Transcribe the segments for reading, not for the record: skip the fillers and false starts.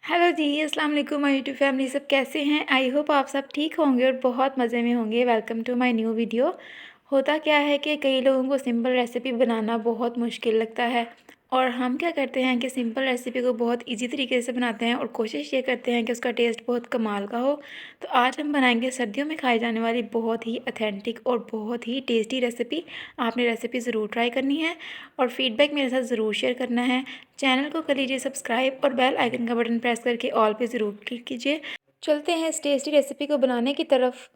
Hello जी, अस्सलाम वालेकुम my YouTube family. सब कैसे हैं? आई होप आप सब ठीक होंगे और बहुत मज़े में होंगे। Welcome to my new video. होता क्या है कि कई लोगों को सिंपल रेसिपी बनाना बहुत मुश्किल लगता है और हम क्या करते हैं कि सिंपल रेसिपी को बहुत इजी तरीके से बनाते हैं और कोशिश ये करते हैं कि उसका टेस्ट बहुत कमाल का हो। तो आज हम बनाएंगे सर्दियों में खाई जाने वाली बहुत ही ऑथेंटिक और बहुत ही टेस्टी रेसिपी। आपने रेसिपी ज़रूर ट्राई करनी है और फीडबैक मेरे साथ ज़रूर शेयर करना है। चैनल को कर लीजिए सब्सक्राइब और बेल आइकन का बटन प्रेस करके ऑल पे ज़रूर क्लिक कीजिए। चलते हैं इस टेस्टी रेसिपी को बनाने की तरफ।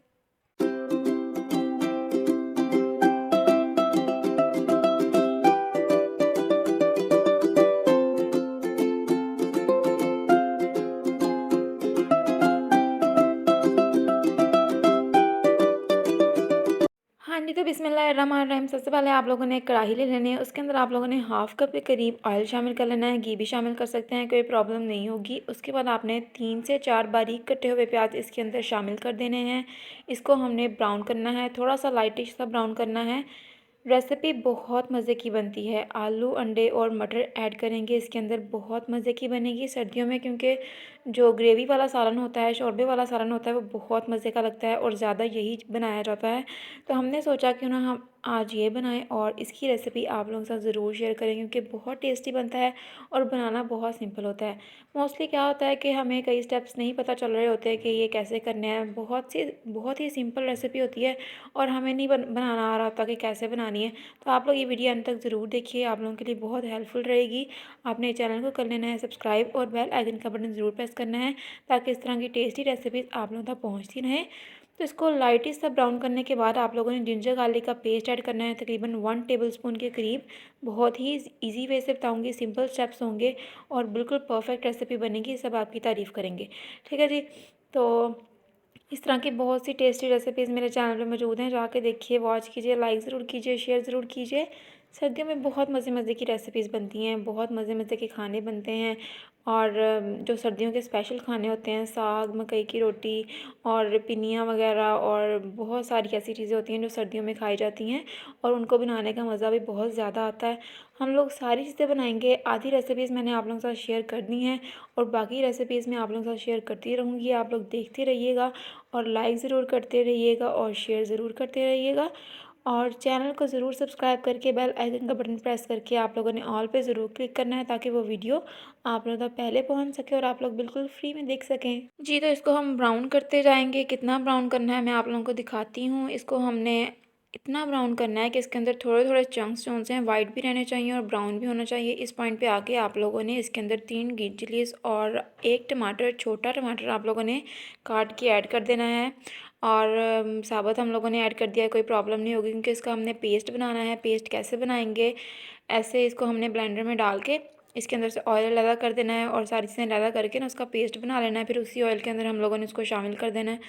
हाँ जी, तो बिस्मिल्लाहिर्रहमानिर्रहीम। सबसे पहले आप लोगों ने एक कढ़ाई ले लेनी है। उसके अंदर आप लोगों ने हाफ़ कप के करीब ऑयल शामिल कर लेना है। घी भी शामिल कर सकते हैं, कोई प्रॉब्लम नहीं होगी। उसके बाद आपने 3 से 4 बारीक कटे हुए प्याज इसके अंदर शामिल कर देने हैं। इसको हमने ब्राउन करना है, थोड़ा सा लाइटिश सा ब्राउन करना है। रेसिपी बहुत मज़े की बनती है। आलू, अंडे और मटर ऐड करेंगे इसके अंदर, बहुत मज़े की बनेगी सर्दियों में, क्योंकि जो ग्रेवी वाला सालन होता है, शोरबे वाला सालन होता है, वो बहुत मज़े का लगता है और ज़्यादा यही बनाया जाता है। तो हमने सोचा क्यों ना हम आज ये बनाएं और इसकी रेसिपी आप लोगों के साथ ज़रूर शेयर करें, क्योंकि बहुत टेस्टी बनता है और बनाना बहुत सिंपल होता है। मोस्टली क्या होता है कि हमें कई स्टेप्स नहीं पता चल रहे होते कि ये कैसे करने हैं। बहुत ही सिंपल रेसिपी होती है और हमें नहीं बनाना आ रहा होता कि कैसे बनानी है। तो आप लोग ये वीडियो अंत तक ज़रूर देखिए, आप लोगों के लिए बहुत हेल्पफुल रहेगी। आपने चैनल को कर लेना है सब्सक्राइब और बेल आइकन का बटन ज़रूर प्रेस करना है, ताकि इस तरह की टेस्टी रेसिपीज़ आप लोगों तक पहुँचती रहें। तो इसको लाइटिश सा ब्राउन करने के बाद आप लोगों ने जिंजर गार्लिक का पेस्ट ऐड करना है, तकरीबन 1 टेबलस्पून के करीब। बहुत ही इजी वे से बताऊंगी, सिंपल स्टेप्स होंगे और बिल्कुल परफेक्ट रेसिपी बनेगी, सब आपकी तारीफ़ करेंगे। ठीक है जी। तो इस तरह की बहुत सी टेस्टी रेसिपीज़ मेरे चैनल पे मौजूद हैं, जाके देखिए, वॉच कीजिए, लाइक ज़रूर कीजिए, शेयर ज़रूर कीजिए। सर्दियों में बहुत मज़े मज़े की रेसिपीज़ बनती हैं, बहुत मज़े मज़े के खाने बनते हैं और जो सर्दियों के स्पेशल खाने होते हैं, साग, मकई की रोटी और पिनिया वगैरह और बहुत सारी ऐसी चीज़ें होती हैं जो सर्दियों में खाई जाती हैं और उनको बनाने का मज़ा भी बहुत ज़्यादा आता है। हम लोग सारी चीज़ें बनाएंगे। आधी रेसिपीज़ मैंने आप लोगों के साथ शेयर कर दी हैं और बाकी रेसिपीज़ मैं आप लोगों के साथ शेयर करती रहूँगी। आप लोग देखते रहिएगा और लाइक ज़रूर करते रहिएगा और शेयर ज़रूर करते रहिएगा और चैनल को ज़रूर सब्सक्राइब करके बेल आइकन का बटन प्रेस करके आप लोगों ने ऑल पे ज़रूर क्लिक करना है, ताकि वो वीडियो आप लोगों तक पहले पहुंच सके और आप लोग बिल्कुल फ्री में देख सकें जी। तो इसको हम ब्राउन करते जाएंगे। कितना ब्राउन करना है मैं आप लोगों को दिखाती हूँ। इसको हमने इतना ब्राउन करना है कि इसके अंदर थोड़े थोड़े चंक्स जो हैं वाइट भी रहने चाहिए और ब्राउन भी होना चाहिए। इस पॉइंट पे आके आप लोगों ने इसके अंदर 3 ग्रीन चिलीज़ और 1 टमाटर, छोटा टमाटर आप लोगों ने काट के ऐड कर देना है और साबुत हम लोगों ने ऐड कर दिया है, कोई प्रॉब्लम नहीं होगी, क्योंकि इसका हमने पेस्ट बनाना है। पेस्ट कैसे बनाएंगे, ऐसे इसको हमने ब्लेंडर में डाल के इसके अंदर से ऑयल अलग कर देना है और सारी चीज़ें अलग करके ना उसका पेस्ट बना लेना है। फिर उसी ऑयल के अंदर हम लोगों ने इसको शामिल कर देना है।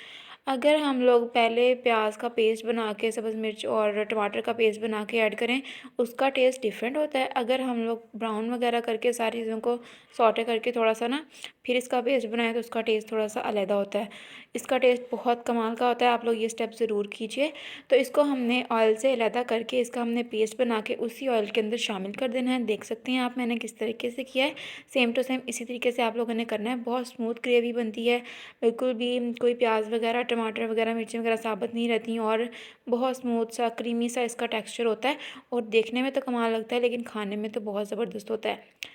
अगर हम लोग पहले प्याज का पेस्ट बना के, सब्ज़ मिर्च और टमाटर का पेस्ट बना के ऐड करें, उसका टेस्ट डिफरेंट होता है। अगर हम लोग ब्राउन वगैरह करके सारी चीज़ों को सॉटे करके थोड़ा सा ना फिर इसका पेस्ट बनाएं, तो उसका टेस्ट थोड़ा सा अलग होता है। इसका टेस्ट बहुत कमाल का होता है, आप लोग ये स्टेप ज़रूर कीजिए। तो इसको हमने ऑयल से अलग करके इसका हमने पेस्ट बना के उसी ऑयल के अंदर शामिल कर देना है। देख सकते हैं आप मैंने किस तरीके से किया है। सेम टू सेम इसी तरीके से आप लोगों ने करना है। बहुत स्मूथ ग्रेवी बनती है, बिल्कुल भी कोई प्याज वगैरह, टमाटर वगैरह, मिर्ची वगैरह साबुत नहीं रहती और बहुत स्मूथ सा, क्रीमी सा इसका टेक्सचर होता है और देखने में तो कमाल लगता है, लेकिन खाने में तो बहुत ज़बरदस्त होता है।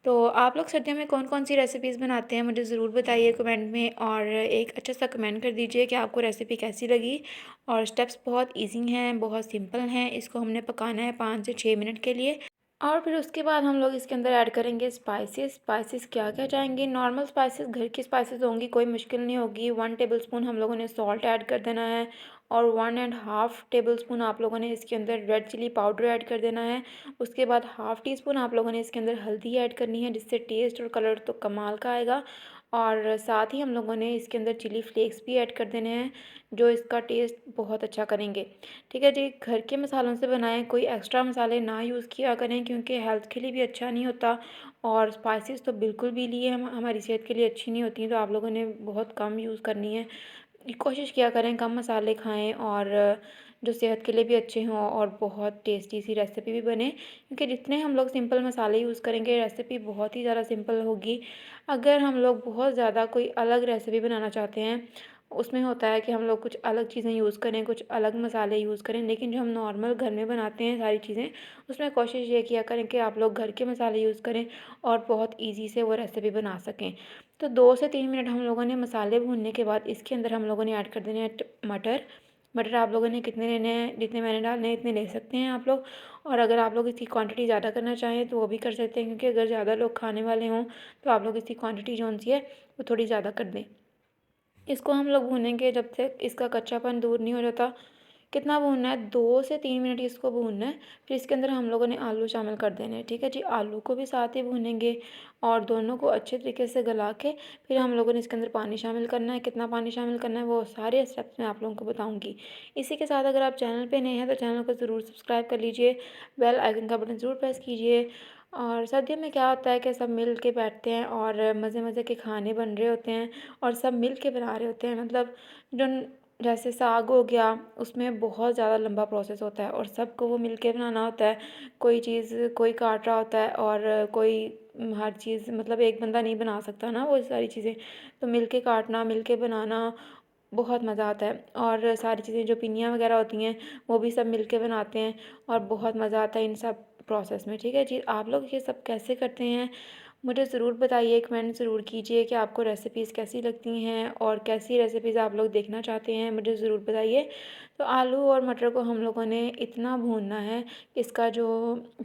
तो आप लोग सर्दियों में कौन कौन सी रेसिपीज़ बनाते हैं मुझे ज़रूर बताइए कमेंट में और एक अच्छा सा कमेंट कर दीजिए कि आपको रेसिपी कैसी लगी। और स्टेप्स बहुत इजी हैं, बहुत सिंपल हैं। इसको हमने पकाना है 5 से 6 मिनट के लिए और फिर उसके बाद हम लोग इसके अंदर ऐड करेंगे स्पाइसेस क्या क्या चाहेंगे। नॉर्मल स्पाइसेस, घर की स्पाइसेस होंगी, कोई मुश्किल नहीं होगी। 1 टेबलस्पून हम लोगों ने सॉल्ट ऐड कर देना है और 1.5 टेबलस्पून आप लोगों ने इसके अंदर रेड चिली पाउडर ऐड कर देना है। उसके बाद हाफ़ टी स्पून आप लोगों ने इसके अंदर हल्दी ऐड करनी है, जिससे टेस्ट और कलर तो कमाल का आएगा। और साथ ही हम लोगों ने इसके अंदर चिली फ्लेक्स भी ऐड कर देने हैं, जो इसका टेस्ट बहुत अच्छा करेंगे। ठीक है जी। घर के मसालों से बनाएं, कोई एक्स्ट्रा मसाले ना यूज़ किया करें, क्योंकि हेल्थ के लिए भी अच्छा नहीं होता और स्पाइसेस तो बिल्कुल भी लिए हमारी सेहत के लिए अच्छी नहीं होती। तो आप लोगों ने बहुत कम यूज़ करनी है। कोशिश किया करें कम मसाले खाएं और जो सेहत के लिए भी अच्छे हों और बहुत टेस्टी सी रेसिपी भी बने, क्योंकि जितने हम लोग सिंपल मसाले यूज़ करेंगे रेसिपी बहुत ही ज़्यादा सिंपल होगी। अगर हम लोग बहुत ज़्यादा कोई अलग रेसिपी बनाना चाहते हैं, उसमें होता है कि हम लोग कुछ अलग चीज़ें यूज़ करें, कुछ अलग मसाले यूज़ करें, लेकिन जो हम नॉर्मल घर में बनाते हैं सारी चीज़ें, उसमें कोशिश ये किया करें कि आप लोग घर के मसाले यूज़ करें और बहुत ईज़ी से वो रेसिपी बना सकें। तो 2 से 3 मिनट हम लोगों ने मसाले भूनने के बाद इसके अंदर हम लोगों ने ऐड कर देने हैं मटर। मटर आप लोगों ने कितने लेने हैं, जितने मैंने डालने हैं इतने ले सकते हैं आप लोग। और अगर आप लोग इसकी क्वांटिटी ज़्यादा करना चाहें तो वो भी कर सकते हैं, क्योंकि अगर ज़्यादा लोग खाने वाले हों तो आप लोग इसकी क्वांटिटी जो सी है वो थोड़ी ज़्यादा कर दें। इसको हम लोग भूनेंगे जब तक इसका कच्चापन दूर नहीं हो जाता। कितना भूनना है, 2 से 3 मिनट इसको भूनना है। फिर इसके अंदर हम लोगों ने आलू शामिल कर देने हैं, ठीक है जी। आलू को भी साथ ही भूनेंगे और दोनों को अच्छे तरीके से गला के फिर हम लोगों ने इसके अंदर पानी शामिल करना है। कितना पानी शामिल करना है वो सारे स्टेप्स मैं आप लोगों को बताऊँगी। इसी के साथ अगर आप चैनल पे नए हैं तो चैनल को ज़रूर सब्सक्राइब कर लीजिए, बेल आइकन का बटन ज़रूर प्रेस कीजिए। और सर्दियों में क्या होता है कि सब मिल के बैठते हैं और मज़े मज़े के खाने बन रहे होते हैं और सब मिल के बना रहे होते हैं। मतलब जो जैसे साग हो गया, उसमें बहुत ज़्यादा लंबा प्रोसेस होता है और सबको वो मिल के बनाना होता है। कोई चीज़ कोई काट रहा होता है और कोई हर चीज़, मतलब एक बंदा नहीं बना सकता ना वो सारी चीज़ें। तो मिल के काटना, मिल के बनाना बहुत मज़ा आता है। और सारी चीज़ें जो पिनियाँ वगैरह होती हैं वो भी सब मिल के बनाते हैं और बहुत मज़ा आता है इन सब प्रोसेस में, ठीक है जी। आप लोग ये सब कैसे करते हैं मुझे ज़रूर बताइए, कमेंट ज़रूर कीजिए कि आपको रेसिपीज़ कैसी लगती हैं और कैसी रेसिपीज़ आप लोग देखना चाहते हैं, मुझे ज़रूर बताइए। तो आलू और मटर को हम लोगों ने इतना भूनना है कि इसका जो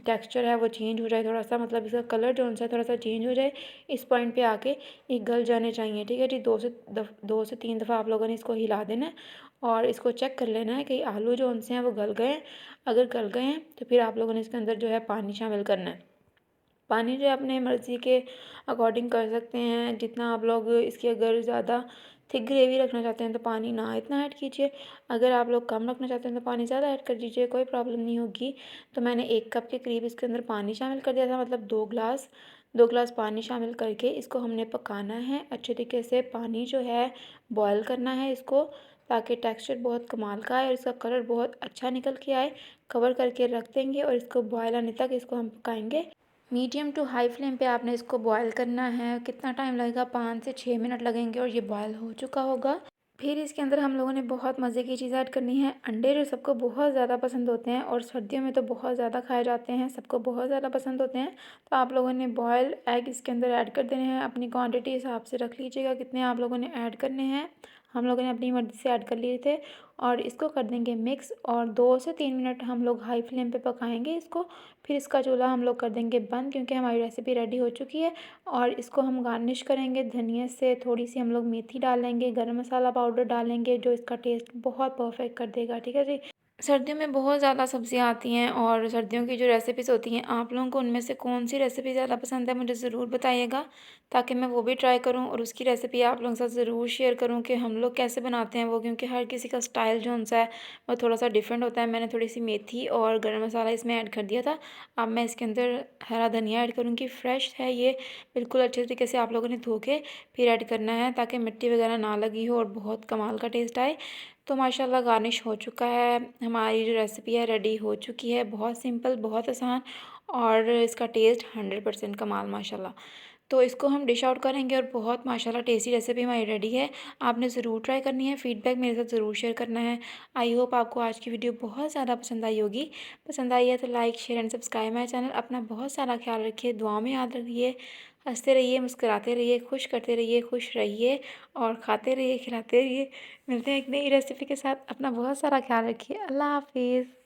टेक्सचर है वो चेंज हो जाए थोड़ा सा, मतलब इसका कलर जो है थोड़ा सा चेंज हो जाए। इस पॉइंट पे आके ये गल जाने चाहिए, ठीक है जी। 2 से 3 दफ़ा आप लोगों ने इसको हिला देना है और इसको चेक कर लेना है कि आलू जो उनसे हैं वो गल गए हैं। अगर गल गए हैं तो फिर आप लोगों ने इसके अंदर जो है पानी शामिल करना है। पानी जो है अपने मर्ज़ी के अकॉर्डिंग कर सकते हैं, जितना आप लोग इसकी अगर ज़्यादा थिक ग्रेवी रखना चाहते हैं तो पानी ना इतना ऐड कीजिए। अगर आप लोग कम रखना चाहते हैं तो पानी ज़्यादा ऐड कर दीजिए, कोई प्रॉब्लम नहीं होगी। तो मैंने 1 कप के करीब इसके अंदर पानी शामिल कर दिया था, मतलब 2 ग्लास पानी शामिल करके इसको हमने पकाना है अच्छे तरीके से। पानी जो है बॉयल करना है इसको, ताकि टेक्सचर बहुत कमाल का आए और इसका कलर बहुत अच्छा निकल के आए। कवर करके रख देंगे और इसको बॉयल आने तक इसको हम पकाएंगे। मीडियम टू हाई फ्लेम पे आपने इसको बॉयल करना है। कितना टाइम लगेगा, 5 से 6 मिनट लगेंगे और ये बॉयल हो चुका होगा। फिर इसके अंदर हम लोगों ने बहुत मज़े की चीज़ ऐड करनी है। अंडे जो सबको बहुत ज़्यादा पसंद होते हैं और सर्दियों में तो बहुत ज़्यादा खाए जाते हैं, सबको बहुत ज़्यादा पसंद होते हैं। तो आप लोगों ने बॉयल एग इसके अंदर ऐड कर देने हैं। अपनी क्वांटिटी हिसाब से रख लीजिएगा कितने आप लोगों ने ऐड करने हैं। हम लोगों ने अपनी मर्ज़ी से ऐड कर लिए थे और इसको कर देंगे मिक्स और 2 से 3 मिनट हम लोग हाई फ्लेम पे पकाएंगे इसको। फिर इसका चूल्हा हम लोग कर देंगे बंद, क्योंकि हमारी रेसिपी रेडी हो चुकी है। और इसको हम गार्निश करेंगे धनिया से, थोड़ी सी हम लोग मेथी डालेंगे, गरम मसाला पाउडर डालेंगे जो इसका टेस्ट बहुत परफेक्ट कर देगा, ठीक है जी। सर्दियों में बहुत ज़्यादा सब्जियां आती हैं और सर्दियों की जो रेसिपीज़ होती हैं, आप लोगों को उनमें से कौन सी रेसिपी ज़्यादा पसंद है मुझे ज़रूर बताइएगा, ताकि मैं वो भी ट्राई करूं और उसकी रेसिपी आप लोगों के साथ ज़रूर शेयर करूं कि हम लोग कैसे बनाते हैं वो, क्योंकि हर किसी का स्टाइल जो उनसा है वो थोड़ा सा डिफरेंट होता है। मैंने थोड़ी सी मेथी और गरम मसाला इसमें ऐड कर दिया था। अब मैं इसके अंदर हरा धनिया ऐड करूँगी, फ्रेश है ये, बिल्कुल अच्छे तरीके से आप लोगों ने धो के फिर ऐड करना है, ताकि मिट्टी वगैरह ना लगी हो और बहुत कमाल का टेस्ट आए। तो माशाल्लाह गार्निश हो चुका है, हमारी जो रेसिपी है रेडी हो चुकी है। बहुत सिंपल, बहुत आसान और इसका टेस्ट 100% कमाल माशाल्लाह। तो इसको हम डिश आउट करेंगे और बहुत माशाल्लाह टेस्टी रेसिपी हमारी रेडी है। आपने ज़रूर ट्राई करनी है, फीडबैक मेरे साथ ज़रूर शेयर करना है। आई होप आपको आज की वीडियो बहुत ज़्यादा पसंद आई होगी। पसंद आई है तो like share and subscribe my channel. अपना बहुत सारा ख्याल रखिए, दुआ में याद रखिए। हंसते रहिए, मुस्कुराते रहिए, खुश करते रहिए, खुश रहिए और खाते रहिए, खिलाते रहिए। मिलते हैं एक नई रेसिपी के साथ। अपना बहुत सारा ख्याल रखिए। अल्लाह हाफिज़।